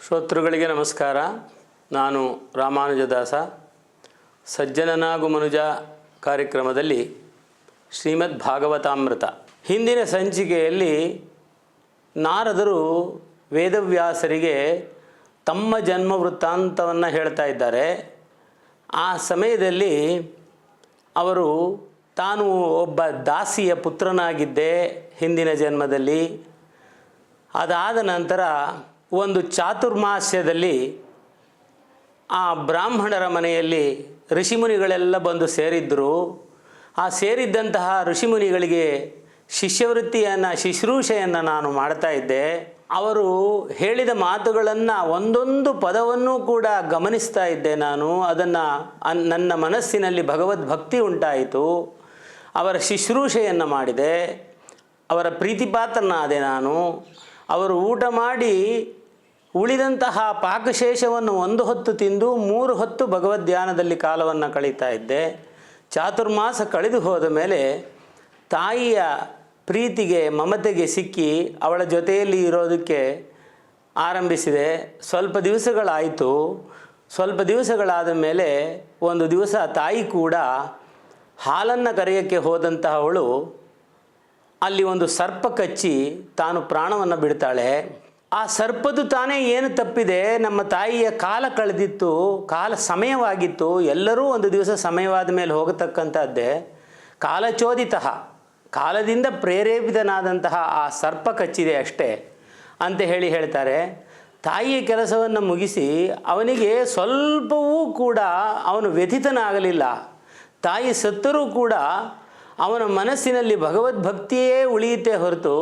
ಶ್ರೋತೃಗಳಿಗೆ ನಮಸ್ಕಾರ. ನಾನು ರಾಮಾನುಜದಾಸ. ಸಜ್ಜನನಾಗು ಮನುಜ ಕಾರ್ಯಕ್ರಮದಲ್ಲಿ ಶ್ರೀಮದ್ ಭಾಗವತಾಮೃತ ಹಿಂದಿನ ಸಂಚಿಕೆಯಲ್ಲಿ ನಾರದರು ವೇದವ್ಯಾಸರಿಗೆ ತಮ್ಮ ಜನ್ಮ ವೃತ್ತಾಂತವನ್ನು ಹೇಳ್ತಾ ಇದ್ದಾರೆ. ಆ ಸಮಯದಲ್ಲಿ ಅವರು ತಾನು ಒಬ್ಬ ದಾಸಿಯ ಪುತ್ರನಾಗಿದ್ದೆ ಹಿಂದಿನ ಜನ್ಮದಲ್ಲಿ. ಅದಾದ ನಂತರ ಒಂದು ಚಾತುರ್ಮಾಸ್ಯದಲ್ಲಿ ಆ ಬ್ರಾಹ್ಮಣರ ಮನೆಯಲ್ಲಿ ಋಷಿಮುನಿಗಳೆಲ್ಲ ಬಂದು ಸೇರಿದ್ದರು. ಆ ಸೇರಿದ್ದಂತಹ ಋಷಿಮುನಿಗಳಿಗೆ ಶುಶ್ರೂಷೆಯನ್ನು ನಾನು ಮಾಡ್ತಾ ಇದ್ದೆ. ಅವರು ಹೇಳಿದ ಮಾತುಗಳನ್ನು ಒಂದೊಂದು ಪದವನ್ನೂ ಕೂಡ ಗಮನಿಸ್ತಾ ಇದ್ದೆ. ನಾನು ಅದನ್ನು ನನ್ನ ಮನಸ್ಸಿನಲ್ಲಿ ಭಗವದ್ಭಕ್ತಿ ಉಂಟಾಯಿತು. ಅವರ ಶುಶ್ರೂಷೆಯನ್ನು ಮಾಡಿದೆ, ಅವರ ಪ್ರೀತಿಪಾತ್ರನಾದೆ ನಾನು. ಅವರು ಊಟ ಮಾಡಿ ಉಳಿದಂತಹ ಪಾಕಶೇಷವನ್ನು 1 ಹೊತ್ತು ತಿಂದು 3 ಹೊತ್ತು ಭಗವದ್ಧ್ಯಾನದಲ್ಲಿ ಕಾಲವನ್ನು ಕಳೀತಾ ಇದ್ದೆ. ಚಾತುರ್ಮಾಸ ಕಳೆದು ಹೋದ ಮೇಲೆ ತಾಯಿಯ ಪ್ರೀತಿಗೆ ಮಮತೆಗೆ ಸಿಕ್ಕಿ ಅವಳ ಜೊತೆಯಲ್ಲಿ ಇರೋದಕ್ಕೆ ಆರಂಭಿಸಿದೆ. ಸ್ವಲ್ಪ ದಿವಸಗಳಾಯಿತು. ಸ್ವಲ್ಪ ದಿವಸಗಳಾದ ಮೇಲೆ ಒಂದು ದಿವಸ ತಾಯಿ ಕೂಡ ಹಾಲನ್ನು ಕರೆಯೋಕ್ಕೆ ಹೋದಂತಹವಳು ಅಲ್ಲಿ ಒಂದು ಸರ್ಪ ಕಚ್ಚಿ ತಾನು ಪ್ರಾಣವನ್ನು ಬಿಡ್ತಾಳೆ. ಆ ಸರ್ಪದು ತಾನೇ ಏನು ತಪ್ಪಿದೆ, ನಮ್ಮ ತಾಯಿಯ ಕಾಲ ಕಳೆದಿತ್ತು, ಕಾಲ ಸಮಯವಾಗಿತ್ತು. ಎಲ್ಲರೂ ಒಂದು ದಿವಸ ಸಮಯವಾದ ಮೇಲೆ ಹೋಗತಕ್ಕಂಥದ್ದೇ. ಕಾಲಚೋದಿತ, ಕಾಲದಿಂದ ಪ್ರೇರೇಪಿತನಾದಂತಹ ಆ ಸರ್ಪ ಕಚ್ಚಿದೆ ಅಷ್ಟೇ ಅಂತ ಹೇಳ್ತಾರೆ. ತಾಯಿಯ ಕೆಲಸವನ್ನು ಮುಗಿಸಿ ಅವನಿಗೆ ಸ್ವಲ್ಪವೂ ಕೂಡ ಅವನು ವ್ಯಥಿತನಾಗಲಿಲ್ಲ. ತಾಯಿ ಸತ್ತರೂ ಕೂಡ ಅವನ ಮನಸ್ಸಿನಲ್ಲಿ ಭಗವದ್ಭಕ್ತಿಯೇ ಉಳಿಯುತ್ತೆ ಹೊರತು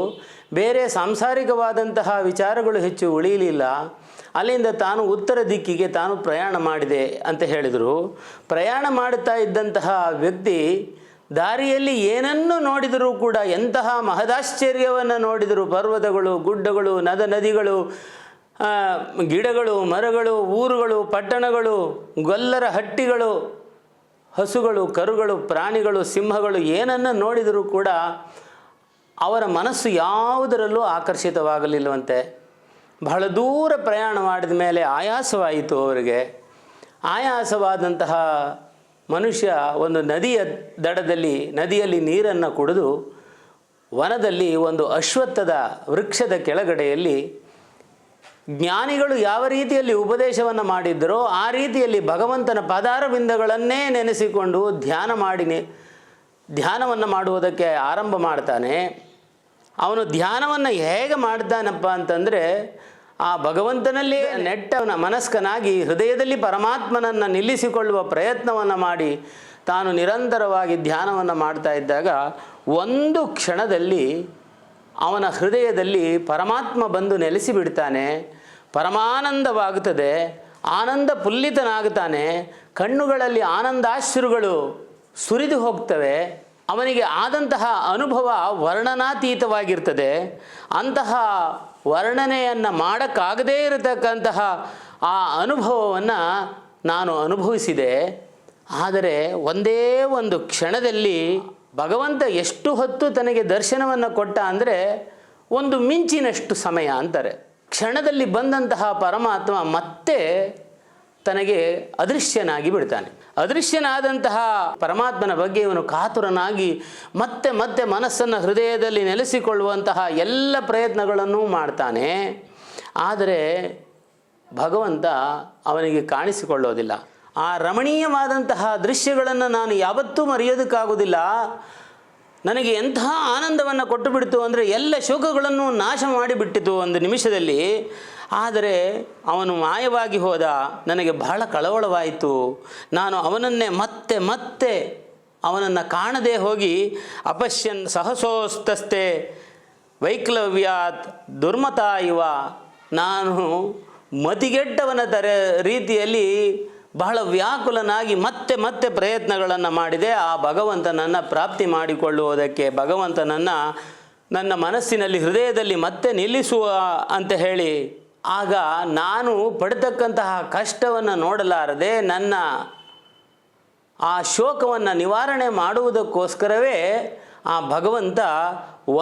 ಬೇರೆ ಸಾಂಸಾರಿಕವಾದಂತಹ ವಿಚಾರಗಳು ಹೆಚ್ಚು ಉಳಿಯಲಿಲ್ಲ. ಅಲ್ಲಿಂದ ತಾನು ಉತ್ತರ ದಿಕ್ಕಿಗೆ ತಾನು ಪ್ರಯಾಣ ಮಾಡಿದೆ ಅಂತ ಹೇಳಿದರು. ಪ್ರಯಾಣ ಮಾಡುತ್ತಾ ಇದ್ದಂತಹ ವ್ಯಕ್ತಿ ದಾರಿಯಲ್ಲಿ ಏನನ್ನು ನೋಡಿದರೂ ಕೂಡ, ಎಂತಹ ಮಹದಾಶ್ಚರ್ಯವನ್ನು ನೋಡಿದರು. ಪರ್ವತಗಳು, ಗುಡ್ಡಗಳು, ನದಿಗಳು, ಗಿಡಗಳು, ಮರಗಳು, ಊರುಗಳು, ಪಟ್ಟಣಗಳು, ಗೊಲ್ಲರ ಹಟ್ಟಿಗಳು, ಹಸುಗಳು, ಕರುಗಳು, ಪ್ರಾಣಿಗಳು, ಸಿಂಹಗಳು, ಏನನ್ನು ನೋಡಿದರೂ ಕೂಡ ಅವರ ಮನಸ್ಸು ಯಾವುದರಲ್ಲೂ ಆಕರ್ಷಿತವಾಗಲಿಲ್ಲವಂತೆ. ಬಹಳ ದೂರ ಪ್ರಯಾಣ ಮಾಡಿದ ಮೇಲೆ ಆಯಾಸವಾಯಿತು ಅವರಿಗೆ. ಆಯಾಸವಾದಂತಹ ಮನುಷ್ಯ ಒಂದು ನದಿಯ ದಡದಲ್ಲಿ, ನದಿಯಲ್ಲಿ ನೀರನ್ನು ಕುಡಿದು ವನದಲ್ಲಿ ಒಂದು ಅಶ್ವತ್ಥದ ವೃಕ್ಷದ ಕೆಳಗಡೆಯಲ್ಲಿ ಜ್ಞಾನಿಗಳು ಯಾವ ರೀತಿಯಲ್ಲಿ ಉಪದೇಶವನ್ನು ಮಾಡಿದ್ದರೋ ಆ ರೀತಿಯಲ್ಲಿ ಭಗವಂತನ ಪಾದಾರವಿಂದಗಳನ್ನೇ ನೆನೆಸಿಕೊಂಡು ಧ್ಯಾನವನ್ನು ಮಾಡುವುದಕ್ಕೆ ಆರಂಭ ಮಾಡ್ತಾನೆ. ಅವನು ಧ್ಯಾನವನ್ನು ಹೇಗೆ ಮಾಡ್ತಾನಪ್ಪ ಅಂತಂದರೆ, ಆ ಭಗವಂತನಲ್ಲಿ ನೆಟ್ಟವನ ಮನಸ್ಕನಾಗಿ ಹೃದಯದಲ್ಲಿ ಪರಮಾತ್ಮನನ್ನು ನಿಲ್ಲಿಸಿಕೊಳ್ಳುವ ಪ್ರಯತ್ನವನ್ನು ಮಾಡಿ ತಾನು ನಿರಂತರವಾಗಿ ಧ್ಯಾನವನ್ನು ಮಾಡ್ತಾ ಇದ್ದಾಗ ಒಂದು ಕ್ಷಣದಲ್ಲಿ ಅವನ ಹೃದಯದಲ್ಲಿ ಪರಮಾತ್ಮ ಬಂದು ನೆಲೆಸಿಬಿಡ್ತಾನೆ. ಪರಮಾನಂದವಾಗುತ್ತದೆ. ಆನಂದ ಪುಲ್ಲಿತನಾಗುತ್ತಾನೆ. ಕಣ್ಣುಗಳಲ್ಲಿ ಆನಂದಾಶ್ರುಗಳು ಸುರಿದು ಹೋಗ್ತವೆ. ಅವನಿಗೆ ಆದಂತಹ ಅನುಭವ ವರ್ಣನಾತೀತವಾಗಿರ್ತದೆ. ಅಂತಹ ವರ್ಣನೆಯನ್ನು ಮಾಡೋಕ್ಕಾಗದೇ ಇರತಕ್ಕಂತಹ ಆ ಅನುಭವವನ್ನು ನಾನು ಅನುಭವಿಸಿದೆ. ಆದರೆ ಒಂದೇ ಒಂದು ಕ್ಷಣದಲ್ಲಿ ಭಗವಂತ ಎಷ್ಟು ಹೊತ್ತು ತನಗೆ ದರ್ಶನವನ್ನು ಕೊಟ್ಟ ಅಂದರೆ ಒಂದು ಮಿಂಚಿನಷ್ಟು ಸಮಯ ಅಂತಾರೆ. ಕ್ಷಣದಲ್ಲಿ ಬಂದಂತಹ ಪರಮಾತ್ಮ ಮತ್ತೆ ತನಗೆ ಅದೃಶ್ಯನಾಗಿ ಬಿಡ್ತಾನೆ. ಅದೃಶ್ಯನಾದಂತಹ ಪರಮಾತ್ಮನ ಬಗ್ಗೆ ಇವನು ಕಾತುರನಾಗಿ ಮತ್ತೆ ಮತ್ತೆ ಮನಸ್ಸನ್ನು ಹೃದಯದಲ್ಲಿ ನೆಲೆಸಿಕೊಳ್ಳುವಂತಹ ಎಲ್ಲ ಪ್ರಯತ್ನಗಳನ್ನು ಮಾಡ್ತಾನೆ. ಆದರೆ ಭಗವಂತ ಅವನಿಗೆ ಕಾಣಿಸಿಕೊಳ್ಳೋದಿಲ್ಲ. ಆ ರಮಣೀಯವಾದಂತಹ ದೃಶ್ಯಗಳನ್ನು ನಾನು ಯಾವತ್ತೂ ಮರೆಯೋದಕ್ಕಾಗೋದಿಲ್ಲ. ನನಗೆ ಎಂತಹ ಆನಂದವನ್ನು ಕೊಟ್ಟು ಬಿಡ್ತು ಅಂದರೆ ಎಲ್ಲ ಶೋಕಗಳನ್ನು ನಾಶ ಮಾಡಿಬಿಟ್ಟಿತು ಒಂದು ನಿಮಿಷದಲ್ಲಿ. ಆದರೆ ಅವನು ಮಾಯವಾಗಿ ಹೋದ. ನನಗೆ ಬಹಳ ಕಳವಳವಾಯಿತು. ನಾನು ಅವನನ್ನೇ ಮತ್ತೆ ಮತ್ತೆ ಅವನನ್ನು ಕಾಣದೇ ಹೋಗಿ ಅಪಶ್ಯನ್ ಸಹಸೋಸ್ತಸ್ತೆ ವೈಕ್ಲವ್ಯಾತ್ ದುರ್ಮತಾ ಇವ, ನಾನು ಮತಿಗೆಟ್ಟವನ ರೀತಿಯಲ್ಲಿ ಬಹಳ ವ್ಯಾಕುಲನಾಗಿ ಮತ್ತೆ ಮತ್ತೆ ಪ್ರಯತ್ನಗಳನ್ನು ಮಾಡಿದೆ ಆ ಭಗವಂತನನ್ನು ಪ್ರಾಪ್ತಿ ಮಾಡಿಕೊಳ್ಳುವುದಕ್ಕೆ. ಭಗವಂತನನ್ನು ನನ್ನ ಮನಸ್ಸಿನಲ್ಲಿ ಹೃದಯದಲ್ಲಿ ಮತ್ತೆ ನಿಲ್ಲಿಸುವ ಅಂತ ಹೇಳಿ ಆಗ ನಾನು ಪಡ್ತಕ್ಕಂತಹ ಕಷ್ಟವನ್ನು ನೋಡಲಾರದೆ ನನ್ನ ಆ ಶೋಕವನ್ನು ನಿವಾರಣೆ ಮಾಡುವುದಕ್ಕೋಸ್ಕರವೇ ಆ ಭಗವಂತ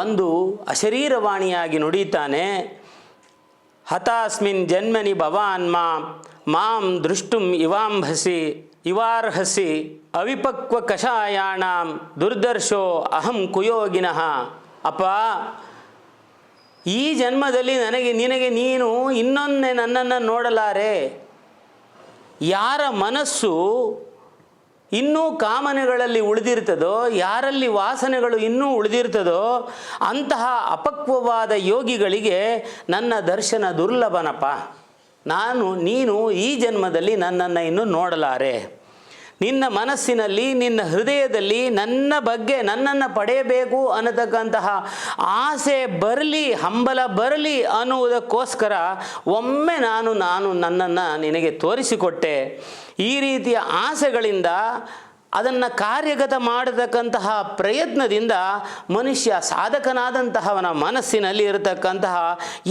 ಒಂದು ಅಶರೀರವಾಣಿಯಾಗಿ ನುಡಿತಾನೆ. ಹತಾಸ್ಮಿನ್ ಜನ್ಮನಿ ಭವಾನ್ ಮಾಂ ದೃಷ್ಟುಂ ಇವಾರ್ಹಸಿ ಅವಿಪಕ್ವ ಕಷಾಯಾಣಾಂ ದುರ್ದರ್ಶೋ ಅಹಂ ಕುಯೋಗಿನಃ. ಅಪ್ಪ, ಈ ಜನ್ಮದಲ್ಲಿ ನಿನಗೆ ನೀನು ಇನ್ನೊಮ್ಮೆ ನನ್ನನ್ನು ನೋಡಲಾರೆ. ಯಾರ ಮನಸ್ಸು ಇನ್ನೂ ಕಾಮನೆಗಳಲ್ಲಿ ಉಳಿದಿರ್ತದೋ, ಯಾರಲ್ಲಿ ವಾಸನೆಗಳು ಇನ್ನೂ ಉಳಿದಿರ್ತದೋ ಅಂತಹ ಅಪಕ್ವವಾದ ಯೋಗಿಗಳಿಗೆ ನನ್ನ ದರ್ಶನ ದುರ್ಲಭನಪ್ಪ. ನೀನು ಈ ಜನ್ಮದಲ್ಲಿ ನನ್ನನ್ನು ಇನ್ನೂ ನೋಡಲಾರೆ. ನಿನ್ನ ಮನಸ್ಸಿನಲ್ಲಿ, ನಿನ್ನ ಹೃದಯದಲ್ಲಿ ನನ್ನ ಬಗ್ಗೆ, ನನ್ನನ್ನು ಪಡೆಯಬೇಕು ಅನ್ನತಕ್ಕಂತಹ ಆಸೆ ಬರಲಿ, ಹಂಬಲ ಬರಲಿ ಅನ್ನುವುದಕ್ಕೋಸ್ಕರ ಒಮ್ಮೆ ನಾನು ನನ್ನನ್ನು ನಿನಗೆ ತೋರಿಸಿಕೊಟ್ಟೆ. ಈ ರೀತಿಯ ಆಸೆಗಳಿಂದ ಅದನ್ನು ಕಾರ್ಯಗತ ಮಾಡತಕ್ಕಂತಹ ಪ್ರಯತ್ನದಿಂದ ಮನುಷ್ಯ ಸಾಧಕನಾದಂತಹವನ ಮನಸ್ಸಿನಲ್ಲಿ ಇರತಕ್ಕಂತಹ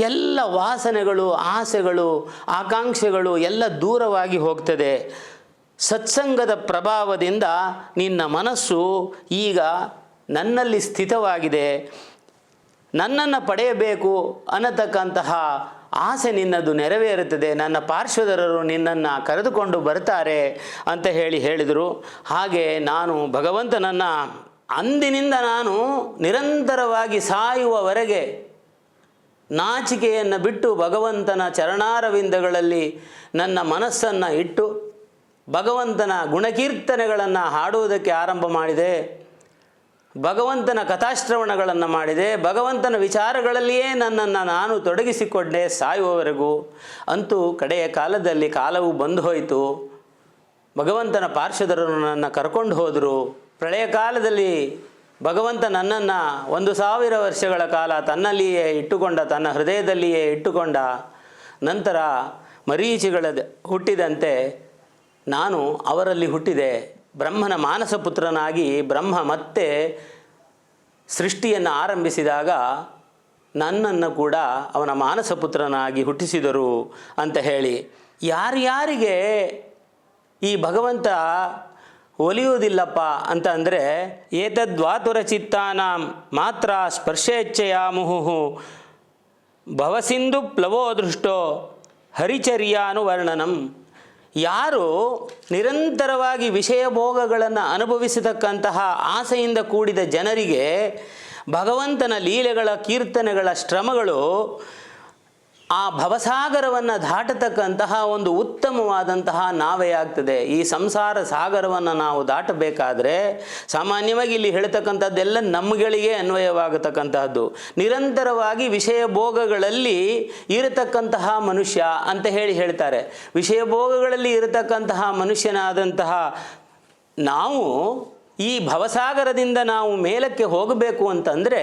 ಎಲ್ಲ ವಾಸನೆಗಳು, ಆಸೆಗಳು, ಆಕಾಂಕ್ಷೆಗಳು ಎಲ್ಲ ದೂರವಾಗಿ ಹೋಗ್ತದೆ. ಸತ್ಸಂಗದ ಪ್ರಭಾವದಿಂದ ನಿನ್ನ ಮನಸ್ಸು ಈಗ ನನ್ನಲ್ಲಿ ಸ್ಥಿತವಾಗಿದೆ. ನನ್ನನ್ನು ಪಡೆಯಬೇಕು ಅನ್ನತಕ್ಕಂತಹ ಆಸೆ ನಿನ್ನದು ನೆರವೇರುತ್ತದೆ. ನನ್ನ ಪಾರ್ಶ್ವದರರು ನಿನ್ನನ್ನು ಕರೆದುಕೊಂಡು ಬರ್ತಾರೆ ಅಂತ ಹೇಳಿದರು. ಹಾಗೆ ನಾನು ಭಗವಂತನನ್ನು ಅಂದಿನಿಂದ ನಾನು ನಿರಂತರವಾಗಿ ಸಾಯುವವರೆಗೆ ನಾಚಿಕೆಯನ್ನು ಬಿಟ್ಟು ಭಗವಂತನ ಚರಣಾರವಿಂದಗಳಲ್ಲಿ ನನ್ನ ಮನಸ್ಸನ್ನು ಇಟ್ಟು ಭಗವಂತನ ಗುಣಕೀರ್ತನೆಗಳನ್ನು ಹಾಡುವುದಕ್ಕೆ ಆರಂಭ ಮಾಡಿದೆ. ಭಗವಂತನ ಕಥಾಶ್ರವಣಗಳನ್ನು ಮಾಡಿದೆ. ಭಗವಂತನ ವಿಚಾರಗಳಲ್ಲಿಯೇ ನನ್ನನ್ನು ನಾನು ತೊಡಗಿಸಿಕೊಂಡೆ ಸಾಯುವವರೆಗೂ. ಅಂತೂ ಕಡೆಯ ಕಾಲದಲ್ಲಿ ಕಾಲವು ಬಂದು ಹೋಯಿತು. ಭಗವಂತನ ಪಾರ್ಶ್ವದರು ನನ್ನನ್ನು ಕರ್ಕೊಂಡು ಹೋದರು. ಪ್ರಳಯ ಕಾಲದಲ್ಲಿ ಭಗವಂತ ನನ್ನನ್ನು 1000 ವರ್ಷಗಳ ಕಾಲ ತನ್ನಲ್ಲಿಯೇ ಇಟ್ಟುಕೊಂಡ, ತನ್ನ ಹೃದಯದಲ್ಲಿಯೇ ಇಟ್ಟುಕೊಂಡ. ನಂತರ ಮರೀಚಿಗಳ ಹುಟ್ಟಿದಂತೆ ನಾನು ಅವರಲ್ಲಿ ಹುಟ್ಟಿದೆ. ಬ್ರಹ್ಮನ ಮಾನಸ ಪುತ್ರನಾಗಿ ಬ್ರಹ್ಮ ಮತ್ತೆ ಸೃಷ್ಟಿಯನ್ನು ಆರಂಭಿಸಿದಾಗ ನನ್ನನ್ನು ಕೂಡ ಅವನ ಮಾನಸ ಪುತ್ರನಾಗಿ ಹುಟ್ಟಿಸಿದರು ಅಂತ ಹೇಳಿ, ಯಾರ್ಯಾರಿಗೆ ಈ ಭಗವಂತ ಒಲಿಯುವುದಿಲ್ಲಪ್ಪ ಅಂತ ಅಂದರೆ, ಏತದ್ವಾತುರ ಚಿತ್ತಾನಾಂ ಮಾತ್ರ ಸ್ಪರ್ಶೇಚ್ಛೆಯ ಮುಹುಹು ಭವಸಿಂಧು ಪ್ಲವೋ ದೃಷ್ಟೋ ಹರಿಚರ್ಯಾನುವರ್ಣನಂ. ಯಾರು ನಿರಂತರವಾಗಿ ವಿಷಯ ಭೋಗಗಳನ್ನು ಅನುಭವಿಸತಕ್ಕಂತಹ ಆಸೆಯಿಂದ ಕೂಡಿದ ಜನರಿಗೆ ಭಗವಂತನ ಲೀಲೆಗಳ, ಕೀರ್ತನೆಗಳ ಶ್ರಮಗಳು ಆ ಭವಸಾಗರವನ್ನು ದಾಟತಕ್ಕಂತಹ ಒಂದು ಉತ್ತಮವಾದಂತಹ ನಾವೇ ಆಗ್ತದೆ. ಈ ಸಂಸಾರ ಸಾಗರವನ್ನು ನಾವು ದಾಟಬೇಕಾದ್ರೆ ಸಾಮಾನ್ಯವಾಗಿ ಇಲ್ಲಿ ಹೇಳ್ತಕ್ಕಂಥದ್ದೆಲ್ಲ ನಮ್ಮಗಳಿಗೆ ಅನ್ವಯವಾಗತಕ್ಕಂತಹದ್ದು. ನಿರಂತರವಾಗಿ ವಿಷಯ ಭೋಗಗಳಲ್ಲಿ ಇರತಕ್ಕಂತಹ ಮನುಷ್ಯ ಅಂತ ಹೇಳ್ತಾರೆ. ವಿಷಯ ಭೋಗಗಳಲ್ಲಿ ಇರತಕ್ಕಂತಹ ಮನುಷ್ಯನಾದಂತಹ ನಾವು ಈ ಭವಸಾಗರದಿಂದ ನಾವು ಮೇಲಕ್ಕೆ ಹೋಗಬೇಕು ಅಂತಂದರೆ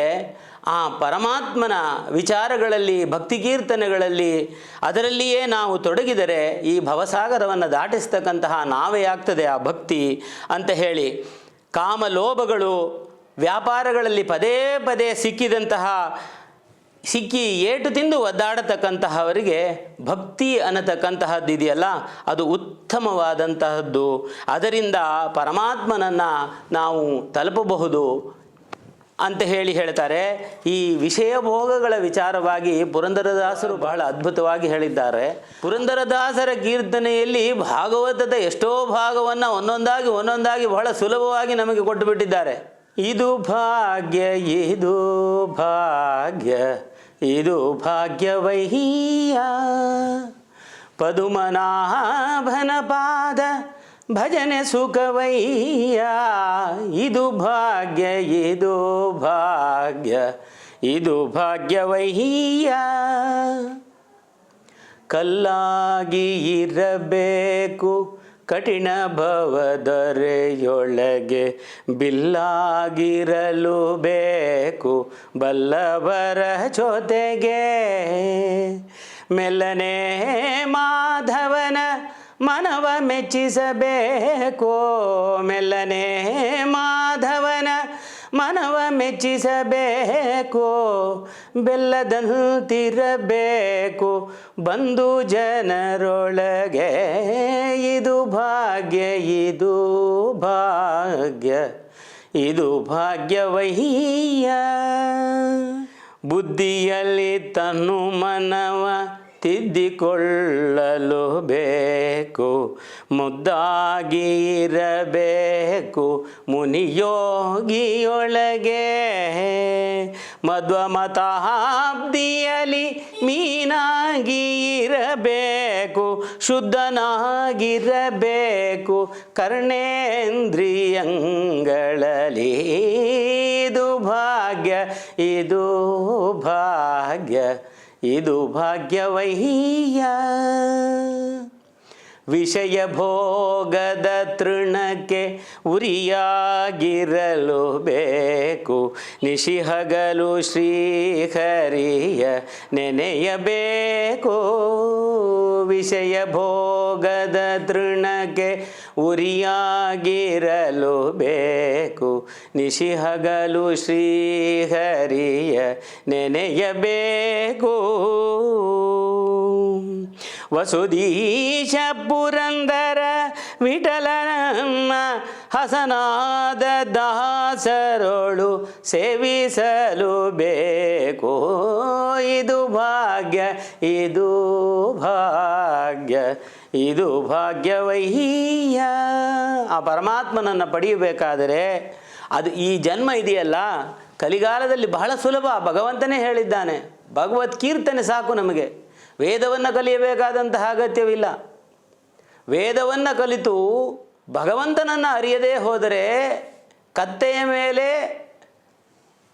ಆ ಪರಮಾತ್ಮನ ವಿಚಾರಗಳಲ್ಲಿ, ಭಕ್ತಿ ಕೀರ್ತನೆಗಳಲ್ಲಿ ಅದರಲ್ಲಿಯೇ ನಾವು ತೊಡಗಿದರೆ ಈ ಭವಸಾಗರವನ್ನು ದಾಟಿಸ್ತಕ್ಕಂತಹ ನಾವೇ ಆಗ್ತದೆ ಆ ಭಕ್ತಿ ಅಂತ ಹೇಳಿ, ಕಾಮಲೋಭಗಳು ವ್ಯಾಪಾರಗಳಲ್ಲಿ ಪದೇ ಪದೇ ಸಿಕ್ಕಿ ಏಟು ತಿಂದು ಒದ್ದಾಡತಕ್ಕಂತಹವರಿಗೆ ಭಕ್ತಿ ಅನ್ನತಕ್ಕಂತಹದ್ದು ಇದೆಯಲ್ಲ, ಅದು ಉತ್ತಮವಾದಂತಹದ್ದು. ಅದರಿಂದ ಪರಮಾತ್ಮನನ್ನು ನಾವು ತಲುಪಬಹುದು ಅಂತ ಹೇಳ್ತಾರೆ. ಈ ವಿಷಯ ಭೋಗಗಳ ವಿಚಾರವಾಗಿ ಪುರಂದರದಾಸರು ಬಹಳ ಅದ್ಭುತವಾಗಿ ಹೇಳಿದ್ದಾರೆ. ಪುರಂದರದಾಸರ ಕೀರ್ತನೆಯಲ್ಲಿ ಭಾಗವತದ ಎಷ್ಟೋ ಭಾಗವನ್ನು ಒಂದೊಂದಾಗಿ ಬಹಳ ಸುಲಭವಾಗಿ ನಮಗೆ ಕೊಟ್ಟು ಬಿಟ್ಟಿದ್ದಾರೆ. ಇದು ಭಾಗ್ಯ, ಇದು ಭಾಗ್ಯ, ಇದು ಭಾಗ್ಯವಯ್ಯ, ಪದುಮನಾಭನ ಪಾದ ಭಜನೆ ಸುಖವಯ್ಯ. ಇದು ಭಾಗ್ಯ, ಇದು ಭಾಗ್ಯ, ಇದು ಭಾಗ್ಯವಯ್ಯ. ಕಲ್ಲಾಗಿ ಇರಬೇಕು ಕಠಿಣ ಭವದೊರೆಯೊಳಗೆ, ಬಿಲ್ಲಾಗಿರಲು ಬೇಕು ಬಲ್ಲವರ ಜೊತೆಗೆ. ಮೆಲ್ಲನೆ ಮಾಧವನ ಮನವ ಮೆಚ್ಚಿಸಬೇಕು, ಮೆಲ್ಲನೆ ಮಾಧವನ ಮನವ ಮೆಚ್ಚಿಸಬೇಕು. ಬೆಲ್ಲದಂತಿರಬೇಕು ಬಂಧು ಜನರೊಳಗೆ. ಇದು ಭಾಗ್ಯ, ಇದು ಭಾಗ್ಯ, ಇದು ಭಾಗ್ಯವಯ್ಯ. ಬುದ್ಧಿಯಲ್ಲಿ ತನ್ನು ಮನವ ತಿದ್ದಿಕೊಳ್ಳಲು ಬೇಕು, ಮುದ್ದಾಗಿ ಇರಬೇಕು ಮುನಿಯೋಗಿಯೊಳಗೆ. ಮಧ್ವಮತಾಬ್ದಿಯಲ್ಲಿ ಮೀನಾಗಿ ಇರಬೇಕು, ಶುದ್ಧನಾಗಿರಬೇಕು ಕರ್ಣೇಂದ್ರಿಯಂಗಳಲ್ಲಿ. ಇದು ಭಾಗ್ಯ, ಇದು ಭಾಗ್ಯ, ಇದು ಭಾಗ್ಯವಯ್ಯ. ವಿಷಯ ಭೋಗದ ತೃಣಕ್ಕೆ ಉರಿಯಾಗಿರಲು ಬೇಕು, ನಿಶಿಹಗಲು ಶ್ರೀಹರಿಯ ನೆನೆಯಬೇಕು. ವಿಷಯ ಭೋಗದ ತೃಣಕ್ಕೆ ಉರಿಯಾಗಿರಲು ಬೇಕು, ನಿಶಿಹಗಲು ಶ್ರೀಹರಿಯ ನೆನೆಯಬೇಕು. ವಸುಧೀಶ ಪುರಂದರ ವಿಠಲನ ಹಸನಾದ ದಾಸರೋಳು ಸೇವಿಸಲು ಬೇಕು. ಇದು ಭಾಗ್ಯ, ಇದು ಭಾಗ್ಯ, ಇದು ಭಾಗ್ಯವಯ್ಯ. ಆ ಪರಮಾತ್ಮನನ್ನು ಪಡೆಯಬೇಕಾದರೆ ಅದು ಈ ಜನ್ಮ ಇದೆಯಲ್ಲ, ಕಲಿಗಾಲದಲ್ಲಿ ಬಹಳ ಸುಲಭ. ಭಗವಂತನೇ ಹೇಳಿದ್ದಾನೆ, ಭಗವತ್ ಕೀರ್ತನೆ ಸಾಕು ನಮಗೆ. ವೇದವನ್ನು ಕಲಿಯಬೇಕಾದಂತಹ ಅಗತ್ಯವಿಲ್ಲ. ವೇದವನ್ನು ಕಲಿತು ಭಗವಂತನನ್ನು ಅರಿಯದೇ ಹೋದರೆ ಕತ್ತೆಯ ಮೇಲೆ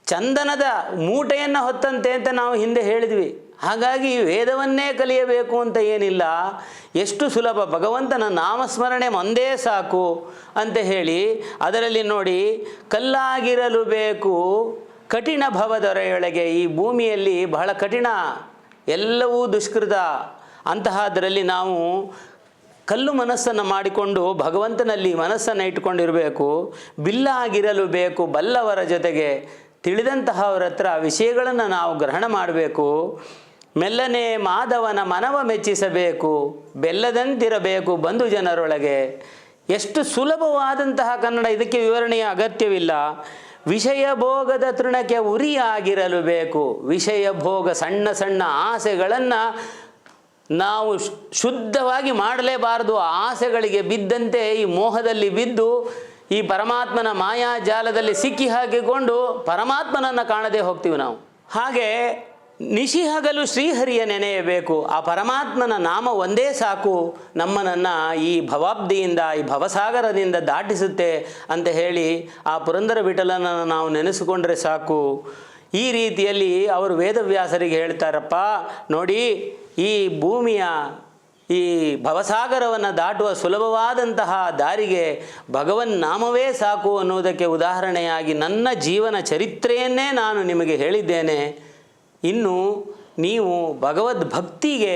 ಚಂದನದ ಮೂಟೆಯನ್ನು ಹೊತ್ತಂತೆ ಅಂತ ನಾವು ಹಿಂದೆ ಹೇಳಿದ್ವಿ. ಹಾಗಾಗಿ ವೇದವನ್ನೇ ಕಲಿಯಬೇಕು ಅಂತ ಏನಿಲ್ಲ, ಎಷ್ಟು ಸುಲಭ. ಭಗವಂತನ ನಾಮಸ್ಮರಣೆ ಒಂದೇ ಸಾಕು ಅಂತ ಹೇಳಿ ಅದರಲ್ಲಿ ನೋಡಿ, ಕಲ್ಲಾಗಿರಲು ಬೇಕು ಕಠಿಣ ಭವದೊರೆಯೊಳಗೆ. ಈ ಭೂಮಿಯಲ್ಲಿ ಬಹಳ ಕಠಿಣ, ಎಲ್ಲವೂ ದುಷ್ಕೃತ. ಅಂತಹದರಲ್ಲಿ ನಾವು ಕಲ್ಲು ಮನಸ್ಸನ್ನು ಮಾಡಿಕೊಂಡು ಭಗವಂತನಲ್ಲಿ ಮನಸ್ಸನ್ನು ಇಟ್ಕೊಂಡಿರಬೇಕು. ಬಿಲ್ಲಾಗಿರಲು ಬೇಕು ಬಲ್ಲವರ ಜೊತೆಗೆ, ತಿಳಿದಂತಹವರ ಹತ್ರ ವಿಷಯಗಳನ್ನು ನಾವು ಗ್ರಹಣ ಮಾಡಬೇಕು. ಮೆಲ್ಲನೆ ಮಾಧವನ ಮನವ ಮೆಚ್ಚಿಸಬೇಕು, ಬೆಲ್ಲದಂತಿರಬೇಕು ಬಂಧು ಜನರೊಳಗೆ. ಎಷ್ಟು ಸುಲಭವಾದಂತಹ ಕನ್ನಡ, ಇದಕ್ಕೆ ವಿವರಣೆಯ ಅಗತ್ಯವಿಲ್ಲ. ವಿಷಯ ಭೋಗದ ತೃಣಕ್ಕೆ ಉರಿಯಾಗಿರಲು ಬೇಕು. ವಿಷಯ ಭೋಗ, ಸಣ್ಣ ಸಣ್ಣ ಆಸೆಗಳನ್ನು ನಾವು ಶುದ್ಧವಾಗಿ ಮಾಡಲೇಬಾರದು. ಆಸೆಗಳಿಗೆ ಬಿದ್ದಂತೆ ಈ ಮೋಹದಲ್ಲಿ ಬಿದ್ದು ಈ ಪರಮಾತ್ಮನ ಮಾಯಾಜಾಲದಲ್ಲಿ ಸಿಕ್ಕಿ ಹಾಕಿಕೊಂಡು ಪರಮಾತ್ಮನನ್ನು ಕಾಣದೇ ಹೋಗ್ತೀವಿ ನಾವು. ಹಾಗೆ ನಿಶಿಹಗಲು ಶ್ರೀಹರಿಯ ನೆನೆಯಬೇಕು. ಆ ಪರಮಾತ್ಮನ ನಾಮ ಒಂದೇ ಸಾಕು, ನಮ್ಮನನ್ನು ಈ ಭವಾಬ್ದಿಯಿಂದ, ಈ ಭವಸಾಗರದಿಂದ ದಾಟಿಸುತ್ತೆ ಅಂತ ಹೇಳಿ ಆ ಪುರಂದರ ವಿಠಲನನ್ನು ನಾವು ನೆನೆಸಿಕೊಂಡ್ರೆ ಸಾಕು. ಈ ರೀತಿಯಲ್ಲಿ ಅವರು ವೇದವ್ಯಾಸರಿಗೆ ಹೇಳ್ತಾರಪ್ಪ, ನೋಡಿ ಈ ಭೂಮಿಯ ಈ ಭವಸಾಗರವನ್ನು ದಾಟುವ ಸುಲಭವಾದಂತಹ ದಾರಿಗೆ ಭಗವನ್ ನಾಮವೇ ಸಾಕು ಅನ್ನುವುದಕ್ಕೆ ಉದಾಹರಣೆಯಾಗಿ ನನ್ನ ಜೀವನ ಚರಿತ್ರೆಯನ್ನೇ ನಾನು ನಿಮಗೆ ಹೇಳಿದ್ದೇನೆ. ಇನ್ನು ನೀವು ಭಗವದ್ಭಕ್ತಿಗೆ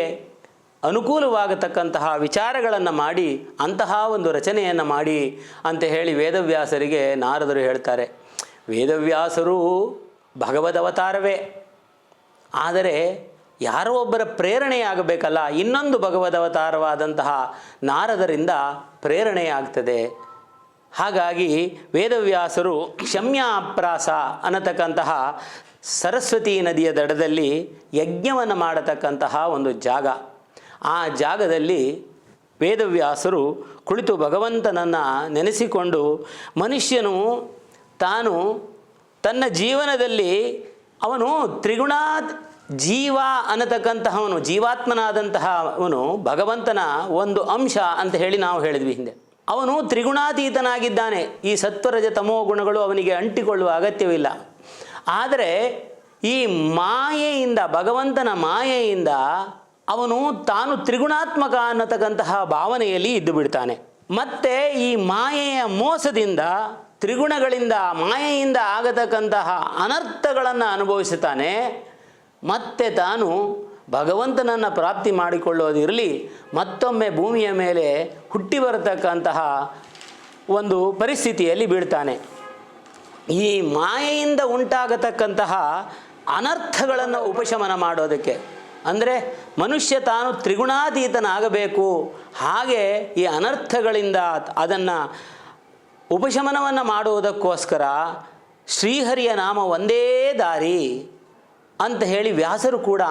ಅನುಕೂಲವಾಗತಕ್ಕಂತಹ ವಿಚಾರಗಳನ್ನು ಮಾಡಿ ಅಂತಹ ಒಂದು ರಚನೆಯನ್ನು ಮಾಡಿ ಅಂತ ಹೇಳಿ ವೇದವ್ಯಾಸರಿಗೆ ನಾರದರು ಹೇಳ್ತಾರೆ. ವೇದವ್ಯಾಸರು ಭಗವದವತಾರವೇ, ಆದರೆ ಯಾರೋ ಒಬ್ಬರ ಪ್ರೇರಣೆಯಾಗಬೇಕಲ್ಲ. ಇನ್ನೊಂದು ಭಗವದವತಾರವಾದಂತಹ ನಾರದರಿಂದ ಪ್ರೇರಣೆಯಾಗ್ತದೆ. ಹಾಗಾಗಿ ವೇದವ್ಯಾಸರು ಕ್ಷಮ್ಯಾಪ್ರಾಸ ಅನ್ನತಕ್ಕಂತಹ ಸರಸ್ವತಿ ನದಿಯ ದಡದಲ್ಲಿ ಯಜ್ಞವನ್ನು ಮಾಡತಕ್ಕಂತಹ ಒಂದು ಜಾಗ. ಆ ಜಾಗದಲ್ಲಿ ವೇದವ್ಯಾಸರು ಕುಳಿತು ಭಗವಂತನನ್ನು ನೆನೆಸಿಕೊಂಡು, ಮನುಷ್ಯನು ತಾನು ತನ್ನ ಜೀವನದಲ್ಲಿ ಅವನು ತ್ರಿಗುಣ ಜೀವ ಅನ್ನತಕ್ಕಂತಹವನು, ಜೀವಾತ್ಮನಾದಂತಹ ಅವನು ಭಗವಂತನ ಒಂದು ಅಂಶ ಅಂತ ಹೇಳಿ ನಾವು ಹೇಳಿದ್ವಿ ಹಿಂದೆ. ಅವನು ತ್ರಿಗುಣಾತೀತನಾಗಿದ್ದಾನೆ. ಈ ಸತ್ವರಜ ತಮೋ ಗುಣಗಳು ಅವನಿಗೆ ಅಂಟಿಕೊಳ್ಳುವ ಅಗತ್ಯವಿಲ್ಲ. ಆದರೆ ಈ ಮಾಯೆಯಿಂದ, ಭಗವಂತನ ಮಾಯೆಯಿಂದ ಅವನು ತಾನು ತ್ರಿಗುಣಾತ್ಮಕ ಅನ್ನತಕ್ಕಂತಹ ಭಾವನೆಯಲ್ಲಿ ಇದ್ದು ಬಿಡ್ತಾನೆ. ಮತ್ತು ಈ ಮಾಯೆಯ ಮೋಸದಿಂದ, ತ್ರಿಗುಣಗಳಿಂದ, ಮಾಯೆಯಿಂದ ಆಗತಕ್ಕಂತಹ ಅನರ್ಥಗಳನ್ನು ಅನುಭವಿಸುತ್ತಾನೆ. ಮತ್ತೆ ತಾನು ಭಗವಂತನನ್ನು ಪ್ರಾಪ್ತಿ ಮಾಡಿಕೊಳ್ಳೋದಿರಲಿ, ಮತ್ತೊಮ್ಮೆ ಭೂಮಿಯ ಮೇಲೆ ಹುಟ್ಟಿ ಬರತಕ್ಕಂತಹ ಒಂದು ಪರಿಸ್ಥಿತಿಯಲ್ಲಿ ಬೀಳ್ತಾನೆ. ಈ ಮಾಯೆಯಿಂದ ಉಂಟಾಗತಕ್ಕಂತಹ ಅನರ್ಥಗಳನ್ನು ಉಪಶಮನ ಮಾಡೋದಕ್ಕೆ, ಅಂದರೆ ಮನುಷ್ಯ ತಾನು ತ್ರಿಗುಣಾತೀತನಾಗಬೇಕು. ಹಾಗೆ ಈ ಅನರ್ಥಗಳಿಂದ ಅದನ್ನು ಉಪಶಮನವನ್ನು ಮಾಡುವುದಕ್ಕೋಸ್ಕರ ಶ್ರೀಹರಿಯ ನಾಮ ಒಂದೇ ದಾರಿ ಅಂತ ಹೇಳಿ ವ್ಯಾಸರು ಕೂಡ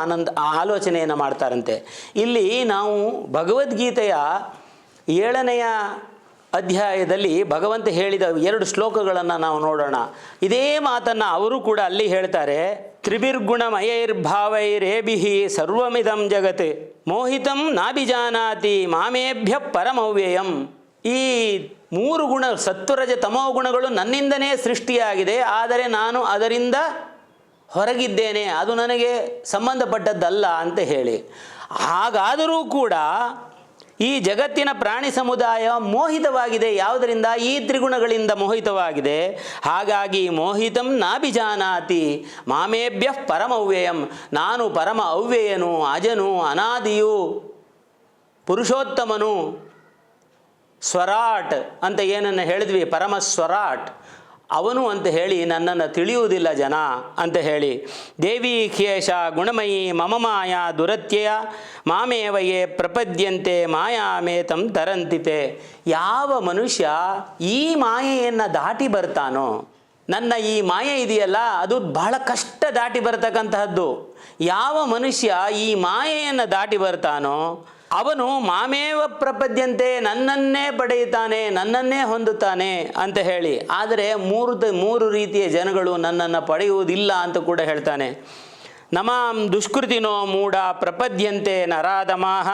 ಆಲೋಚನೆಯನ್ನು ಮಾಡ್ತಾರಂತೆ. ಇಲ್ಲಿ ನಾವು ಭಗವದ್ಗೀತೆಯ 7ನೆಯ ಅಧ್ಯಾಯದಲ್ಲಿ ಭಗವಂತ ಹೇಳಿದ 2 ಶ್ಲೋಕಗಳನ್ನು ನಾವು ನೋಡೋಣ. ಇದೇ ಮಾತನ್ನು ಅವರು ಕೂಡ ಅಲ್ಲಿ ಹೇಳ್ತಾರೆ. ತ್ರಿಭಿರ್ಗುಣಮಯೈರ್ಭಾವೈರೇಭಿಃ ಸರ್ವಮಿದಂ ಜಗತ್ ಮೋಹಿತಂ ನಾಭಿಜಾನಾತಿ ಮಾಮೇಭ್ಯ ಪರಮವ್ಯಯಂ. ಈ 3 ಗುಣ ಸತ್ವರಜ ತಮೋ ಗುಣಗಳು ನನ್ನಿಂದನೇ ಸೃಷ್ಟಿಯಾಗಿದೆ, ಆದರೆ ನಾನು ಅದರಿಂದ ಹೊರಗಿದ್ದೇನೆ, ಅದು ನನಗೆ ಸಂಬಂಧಪಟ್ಟದ್ದಲ್ಲ ಅಂತ ಹೇಳಿ. ಹಾಗಾದರೂ ಕೂಡ ಈ ಜಗತ್ತಿನ ಪ್ರಾಣಿ ಸಮುದಾಯ ಮೋಹಿತವಾಗಿದೆ. ಯಾವುದರಿಂದ? ಈ ತ್ರಿಗುಣಗಳಿಂದ ಮೋಹಿತವಾಗಿದೆ. ಹಾಗಾಗಿ ಮೋಹಿತಂ ನಾಭಿಜಾನಾತಿ ಮಾಮೇಭ್ಯ ಪರಮವ್ಯಯಂ, ನಾನು ಪರಮ ಅವ್ಯಯನು, ಅಜನು, ಅನಾದಿಯು, ಪುರುಷೋತ್ತಮನು, ಸ್ವರಾಟ್ ಅಂತ ಏನನ್ನು ಹೇಳಿದ್ವಿ, ಪರಮ ಸ್ವರಾಟ್ ಅವನು ಅಂತ ಹೇಳಿ ನನ್ನನ್ನು ತಿಳಿಯುವುದಿಲ್ಲ ಜನ ಅಂತ ಹೇಳಿ. ದೇವಿ ಖೇಶ ಗುಣಮಯಿ ಮಮ ಮಾಯಾ ದುರತ್ಯಯ ಮಾಮೇವಯೇ ಪ್ರಪದ್ಯಂತೆ ಮಾಯಾಮೇತಂ ತರಂತಿತೆ. ಯಾವ ಮನುಷ್ಯ ಈ ಮಾಯೆಯನ್ನು ದಾಟಿ ಬರ್ತಾನೋ, ನನ್ನ ಈ ಮಾಯೆ ಇದೆಯಲ್ಲ ಅದು ಬಹಳ ಕಷ್ಟ ದಾಟಿ ಬರ್ತಕ್ಕಂತಹದ್ದು. ಯಾವ ಮನುಷ್ಯ ಈ ಮಾಯೆಯನ್ನು ದಾಟಿ ಬರ್ತಾನೋ ಅವನು ಮಾಮೇವ ಪ್ರಪದ್ಯಂತೆ, ನನ್ನನ್ನೇ ಪಡೆಯುತ್ತಾನೆ, ನನ್ನನ್ನೇ ಹೊಂದುತ್ತಾನೆ ಅಂತ ಹೇಳಿ. ಆದರೆ 3 ರೀತಿಯ ಜನಗಳು ನನ್ನನ್ನು ಪಡೆಯುವುದಿಲ್ಲ ಅಂತ ಕೂಡ ಹೇಳ್ತಾನೆ. ನಮಾಂ ದುಷ್ಕೃತಿನೋ ಮೂಢ ಪ್ರಪದ್ಯಂತೆ ನರಾಧಮಾಃ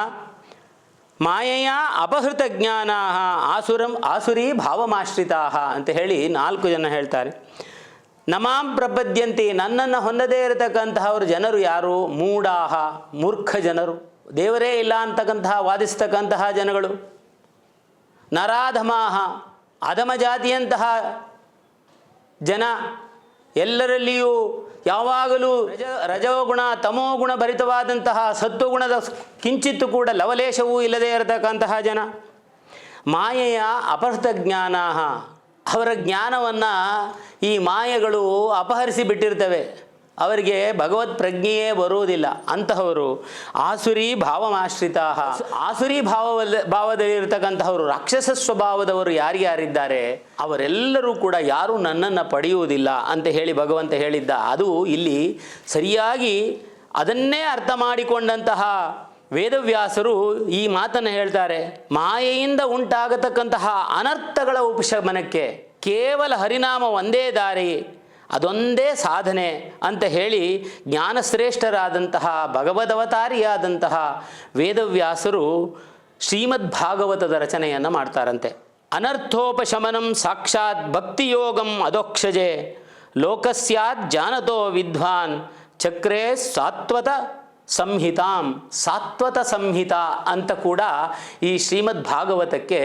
ಮಾಯೆಯ ಅಪಹೃತ ಜ್ಞಾನಾಃ ಆಸುರೀ ಭಾವಮಾಶ್ರಿತಾಃ ಅಂತ ಹೇಳಿ 4 ಜನ ಹೇಳ್ತಾರೆ. ನಮಾಂ ಪ್ರಪದ್ಯಂತೆ, ನನ್ನನ್ನು ಹೊಂದದೇ ಇರತಕ್ಕಂತಹವರು ಜನರು ಯಾರು? ಮೂಢಾಹ, ಮೂರ್ಖ ಜನರು, ದೇವರೇ ಇಲ್ಲ ಅಂತಕ್ಕಂತಹ ವಾದಿಸ್ತಕ್ಕಂತಹ ಜನಗಳು. ನರಾಧಮಾಹ, ಅಧಮ ಜಾತಿಯಂತಹ ಜನ, ಎಲ್ಲರಲ್ಲಿಯೂ ಯಾವಾಗಲೂ ರಜೋಗುಣ ತಮೋಗುಣ ಭರಿತವಾದಂತಹ ಸತ್ವಗುಣದ ಕಿಂಚಿತ್ತು ಕೂಡ ಲವಲೇಶವೂ ಇಲ್ಲದೇ ಇರತಕ್ಕಂತಹ ಜನ. ಮಾಯೆಯ ಅಪಹೃತ ಜ್ಞಾನ, ಅವರ ಜ್ಞಾನವನ್ನು ಈ ಮಾಯೆಗಳು ಅಪಹರಿಸಿ ಬಿಟ್ಟಿರ್ತವೆ, ಅವರಿಗೆ ಭಗವತ್ ಪ್ರಜ್ಞೆಯೇ ಬರುವುದಿಲ್ಲ. ಅಂತಹವರು ಆಸುರಿ ಭಾವಮಾಶ್ರಿತಾ, ಆಸುರಿ ಭಾವದಲ್ಲಿರ್ತಕ್ಕಂಥವರು, ರಾಕ್ಷಸ ಸ್ವಭಾವದವರು ಯಾರ್ಯಾರಿದ್ದಾರೆ ಅವರೆಲ್ಲರೂ ಕೂಡ ಯಾರೂ ನನ್ನನ್ನು ಪಡೆಯುವುದಿಲ್ಲ ಅಂತ ಹೇಳಿ ಭಗವಂತ ಹೇಳಿದ್ದ. ಅದು ಇಲ್ಲಿ ಸರಿಯಾಗಿ ಅದನ್ನೇ ಅರ್ಥ ಮಾಡಿಕೊಂಡಂತಹ ವೇದವ್ಯಾಸರು ಈ ಮಾತನ್ನು ಹೇಳ್ತಾರೆ. ಮಾಯೆಯಿಂದ ಉಂಟಾಗತಕ್ಕಂತಹ ಅನರ್ಥಗಳ ಉಪಶಮನಕ್ಕೆ ಕೇವಲ ಹರಿನಾಮ ಒಂದೇ ದಾರಿ, ಅದೊಂದೇ ಸಾಧನೆ ಅಂತ ಹೇಳಿ ಜ್ಞಾನಶ್ರೇಷ್ಠರಾದಂತಹ ಭಗವದವತಾರಿಯಾದಂತಹ ವೇದವ್ಯಾಸರು ಶ್ರೀಮದ್ ಭಾಗವತದ ರಚನೆಯನ್ನು ಮಾಡ್ತಾರಂತೆ. ಅನರ್ಥೋಪಶಮನಂ ಸಾಕ್ಷಾತ್ ಭಕ್ತಿಯೋಗಂ ಅದೋಕ್ಷಜೆ ಲೋಕಸ್ಯಾತ್ ಜಾನತೋ ವಿದ್ವಾನ್ ಚಕ್ರೇ ಸಾತ್ವತ ಸಂಹಿತಾಂ. ಸಾತ್ವತ ಸಂಹಿತಾ ಅಂತ ಕೂಡ ಈ ಶ್ರೀಮದ್ ಭಾಗವತಕ್ಕೆ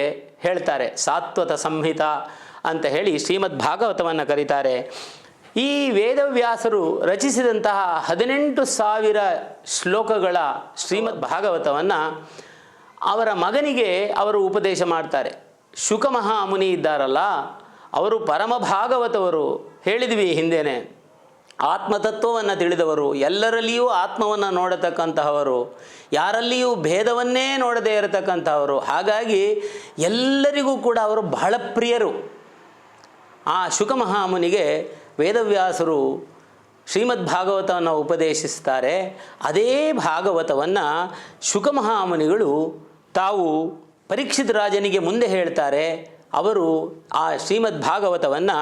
ಹೇಳ್ತಾರೆ. ಸಾತ್ವತ ಸಂಹಿತಾ ಅಂತ ಹೇಳಿ ಶ್ರೀಮದ್ ಭಾಗವತವನ್ನು ಕರೀತಾರೆ. ಈ ವೇದವ್ಯಾಸರು ರಚಿಸಿದಂತಹ 18,000 ಶ್ಲೋಕಗಳ ಶ್ರೀಮದ್ ಭಾಗವತವನ್ನು ಅವರ ಮಗನಿಗೆ ಅವರು ಉಪದೇಶ ಮಾಡ್ತಾರೆ. ಶುಕ ಮಹಾಮುನಿ ಇದ್ದಾರಲ್ಲ, ಅವರು ಪರಮ ಭಾಗವತವರು, ಹೇಳಿದ್ವಿ ಹಿಂದೆಯೇ, ಆತ್ಮತತ್ವವನ್ನು ತಿಳಿದವರು, ಎಲ್ಲರಲ್ಲಿಯೂ ಆತ್ಮವನ್ನು ನೋಡತಕ್ಕಂತಹವರು, ಯಾರಲ್ಲಿಯೂ ಭೇದವನ್ನೇ ನೋಡದೇ ಇರತಕ್ಕಂಥವರು. ಹಾಗಾಗಿ ಎಲ್ಲರಿಗೂ ಕೂಡ ಅವರು ಬಹಳ ಪ್ರಿಯರು. ಆ ಶುಕ ಮಹಾಮುನಿಗೆ ವೇದವ್ಯಾಸರು ಶ್ರೀಮದ್ ಭಾಗವತವನ್ನು ಉಪದೇಶಿಸ್ತಾರೆ. ಅದೇ ಭಾಗವತವನ್ನು ಶುಕ ಮಹಾಮುನಿಗಳು ತಾವು ಪರೀಕ್ಷಿತ ರಾಜನಿಗೆ ಮುಂದೆ ಹೇಳ್ತಾರೆ. ಅವರು ಆ ಶ್ರೀಮದ್ ಭಾಗವತವನ್ನು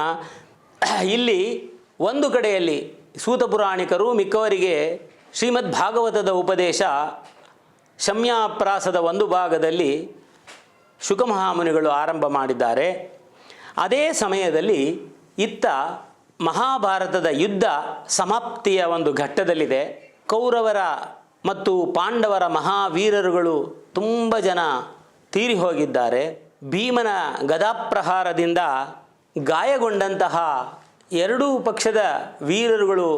ಇಲ್ಲಿ ಒಂದು ಕಡೆಯಲ್ಲಿ ಸೂತ ಪುರಾಣಿಕರು ಮಿಕ್ಕವರಿಗೆ ಶ್ರೀಮದ್ ಭಾಗವತದ ಉಪದೇಶ ಶಮ್ಯಾಪ್ರಾಸದ ಒಂದು ಭಾಗದಲ್ಲಿ ಶುಕ ಮಹಾಮುನಿಗಳು ಆರಂಭ ಮಾಡಿದ್ದಾರೆ. ಅದೇ ಸಮಯದಲ್ಲಿ ಇತ್ತ ಮಹಾಭಾರತದ ಯುದ್ಧ ಸಮಾಪ್ತಿಯ ಒಂದು ಘಟ್ಟದಲ್ಲಿದೆ. ಕೌರವರ ಮತ್ತು ಪಾಂಡವರ ಮಹಾವೀರರುಗಳು ತುಂಬ ಜನ ತೀರಿ ಹೋಗಿದ್ದಾರೆ. ಭೀಮನ ಗದಾಪ್ರಹಾರದಿಂದ ಗಾಯಗೊಂಡಂತಹ 2 ಪಕ್ಷದ ವೀರರುಗಳು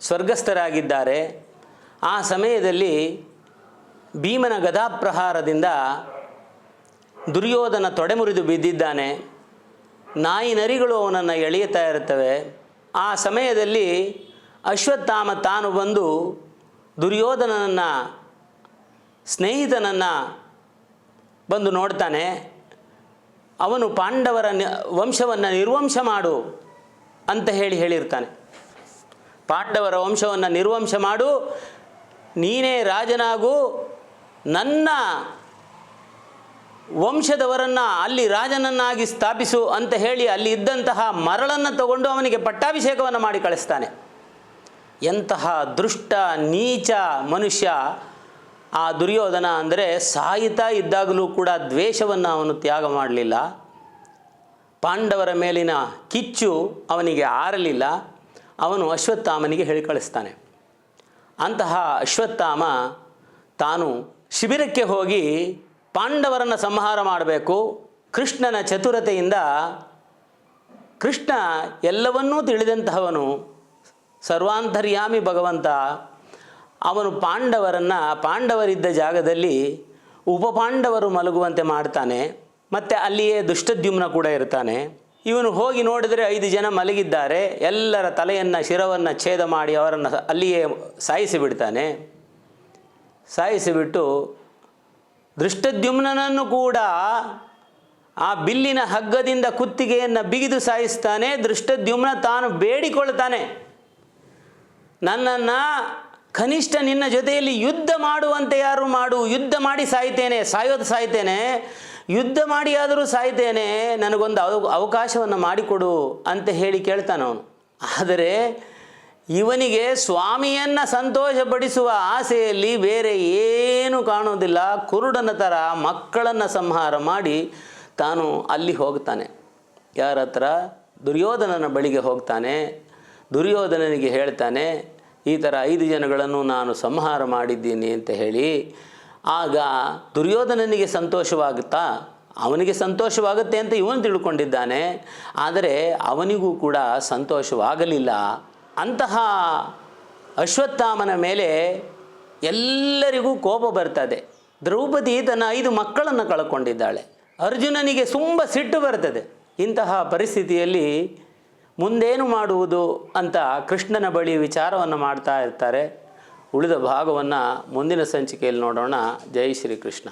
ಸ್ವರ್ಗಸ್ಥರಾಗಿದ್ದಾರೆ. ಆ ಸಮಯದಲ್ಲಿ ಭೀಮನ ಗದಾಪ್ರಹಾರದಿಂದ ದುರ್ಯೋಧನ ತೊಡೆಮುರಿದು ಬಿದ್ದಿದ್ದಾನೆ. ನಾಯಿ ನರಿಗಳು ಅವನನ್ನು ಎಳೆಯುತ್ತಾ ಇರ್ತವೆ. ಆ ಸಮಯದಲ್ಲಿ ಅಶ್ವತ್ಥಾಮ ತಾನು ಬಂದು ದುರ್ಯೋಧನನ ಸ್ನೇಹಿತನನ್ನು ಬಂದು ನೋಡ್ತಾನೆ. ಅವನು ಪಾಂಡವರ ವಂಶವನ್ನು ನಿರ್ವಂಶ ಮಾಡು ಅಂತ ಹೇಳಿರ್ತಾನೆ. ಪಾಂಡವರ ವಂಶವನ್ನು ನಿರ್ವಂಶ ಮಾಡು, ನೀನೇ ರಾಜನಾಗು, ನನ್ನ ವಂಶದವರನ್ನು ಅಲ್ಲಿ ರಾಜನನ್ನಾಗಿ ಸ್ಥಾಪಿಸು ಅಂತ ಹೇಳಿ ಅಲ್ಲಿ ಇದ್ದಂತಹ ಮರಳನ್ನು ತಗೊಂಡು ಅವನಿಗೆ ಪಟ್ಟಾಭಿಷೇಕವನ್ನು ಮಾಡಿ ಕಳಿಸ್ತಾನೆ. ಎಂತಹ ದುಷ್ಟ ನೀಚ ಮನುಷ್ಯ ಆ ದುರ್ಯೋಧನ ಅಂದರೆ! ಸಾಯುತ್ತಾ ಇದ್ದಾಗಲೂ ಕೂಡ ದ್ವೇಷವನ್ನು ಅವನು ತ್ಯಾಗ ಮಾಡಲಿಲ್ಲ. ಪಾಂಡವರ ಮೇಲಿನ ಕಿಚ್ಚು ಅವನಿಗೆ ಆರಲಿಲ್ಲ. ಅವನು ಅಶ್ವತ್ಥಾಮನಿಗೆ ಹೇಳಿ ಕಳಿಸ್ತಾನೆ. ಅಂತಹ ಅಶ್ವತ್ಥಾಮ ತಾನು ಶಿಬಿರಕ್ಕೆ ಹೋಗಿ ಪಾಂಡವರನ್ನು ಸಂಹಾರ ಮಾಡಬೇಕು. ಕೃಷ್ಣನ ಚತುರತೆಯಿಂದ, ಕೃಷ್ಣ ಎಲ್ಲವನ್ನೂ ತಿಳಿದಂತಹವನು, ಸರ್ವಾಂತರ್ಯಾಮಿ ಭಗವಂತ, ಅವನು ಪಾಂಡವರಿದ್ದ ಜಾಗದಲ್ಲಿ ಉಪಪಾಂಡವರು ಮಲಗುವಂತೆ ಮಾಡ್ತಾನೆ. ಮತ್ತು ಅಲ್ಲಿಯೇ ದುಷ್ಟದ್ಯುಮ್ನ ಕೂಡ ಇರ್ತಾನೆ. ಇವನು ಹೋಗಿ ನೋಡಿದರೆ 5 ಜನ ಮಲಗಿದ್ದಾರೆ. ಎಲ್ಲರ ತಲೆಯನ್ನು ಶಿರವನ್ನು ಛೇದ ಮಾಡಿ ಅವರನ್ನು ಅಲ್ಲಿಯೇ ಸಾಯಿಸಿಬಿಡ್ತಾನೆ. ಸಾಯಿಸಿಬಿಟ್ಟು ದೃಷ್ಟದ್ಯುಮ್ನನನ್ನು ಕೂಡ ಆ ಬಿಲ್ಲಿನ ಹಗ್ಗದಿಂದ ಕುತ್ತಿಗೆಯನ್ನು ಬಿಗಿದು ಸಾಯಿಸ್ತಾನೆ. ದೃಷ್ಟದ್ಯುಮ್ನ ತಾನು ಬೇಡಿಕೊಳ್ತಾನೆ, ನನ್ನನ್ನು ಕನಿಷ್ಠ ನಿನ್ನ ಜೊತೆಯಲ್ಲಿ ಯುದ್ಧ ಮಾಡುವಂತೆ ಯಾರು ಮಾಡು, ಯುದ್ಧ ಮಾಡಿ ಸಾಯ್ತೇನೆ, ಸಾಯ್ತೇನೆ, ಯುದ್ಧ ಮಾಡಿ ಆದರೂ ಸಾಯ್ತೇನೆ, ನನಗೊಂದು ಅವಕಾಶವನ್ನು ಮಾಡಿಕೊಡು ಅಂತ ಹೇಳಿ ಕೇಳ್ತಾನವನು. ಆದರೆ ಇವನಿಗೆ ಸ್ವಾಮಿಯನ್ನು ಸಂತೋಷಪಡಿಸುವ ಆಸೆಯಲ್ಲಿ ಬೇರೆ ಏನು ಕಾಣೋದಿಲ್ಲ. ಕುರುಡನ ಥರ ಮಕ್ಕಳನ್ನು ಸಂಹಾರ ಮಾಡಿ ತಾನು ಅಲ್ಲಿ ಹೋಗ್ತಾನೆ. ಯಾರ ಹತ್ರ? ದುರ್ಯೋಧನನ ಬಳಿಗೆ ಹೋಗ್ತಾನೆ. ದುರ್ಯೋಧನನಿಗೆ ಹೇಳ್ತಾನೆ, ಈ ಥರ 5 ಜನಗಳನ್ನು ನಾನು ಸಂಹಾರ ಮಾಡಿದ್ದೀನಿ ಅಂತ ಹೇಳಿ. ಆಗ ದುರ್ಯೋಧನನಿಗೆ ಸಂತೋಷವಾಗುತ್ತಾ? ಅವನಿಗೆ ಸಂತೋಷವಾಗುತ್ತೆ ಅಂತ ಇವನು ತಿಳ್ಕೊಂಡಿದ್ದಾನೆ. ಆದರೆ ಅವನಿಗೂ ಕೂಡ ಸಂತೋಷವಾಗಲಿಲ್ಲ. ಅಂತಹ ಅಶ್ವತ್ಥಾಮನ ಮೇಲೆ ಎಲ್ಲರಿಗೂ ಕೋಪ ಬರ್ತದೆ. ದ್ರೌಪದಿ ತನ್ನ 5 ಮಕ್ಕಳನ್ನು ಕಳ್ಕೊಂಡಿದ್ದಾಳೆ. ಅರ್ಜುನನಿಗೆ ತುಂಬ ಸಿಟ್ಟು ಬರ್ತದೆ. ಇಂತಹ ಪರಿಸ್ಥಿತಿಯಲ್ಲಿ ಮುಂದೇನು ಮಾಡುವುದು ಅಂತ ಕೃಷ್ಣನ ಬಳಿ ವಿಚಾರವನ್ನು ಮಾಡ್ತಾ ಇರ್ತಾರೆ. ಉಳಿದ ಭಾಗವನ್ನು ಮುಂದಿನ ಸಂಚಿಕೆಯಲ್ಲಿ ನೋಡೋಣ. ಜೈ ಶ್ರೀಕೃಷ್ಣ.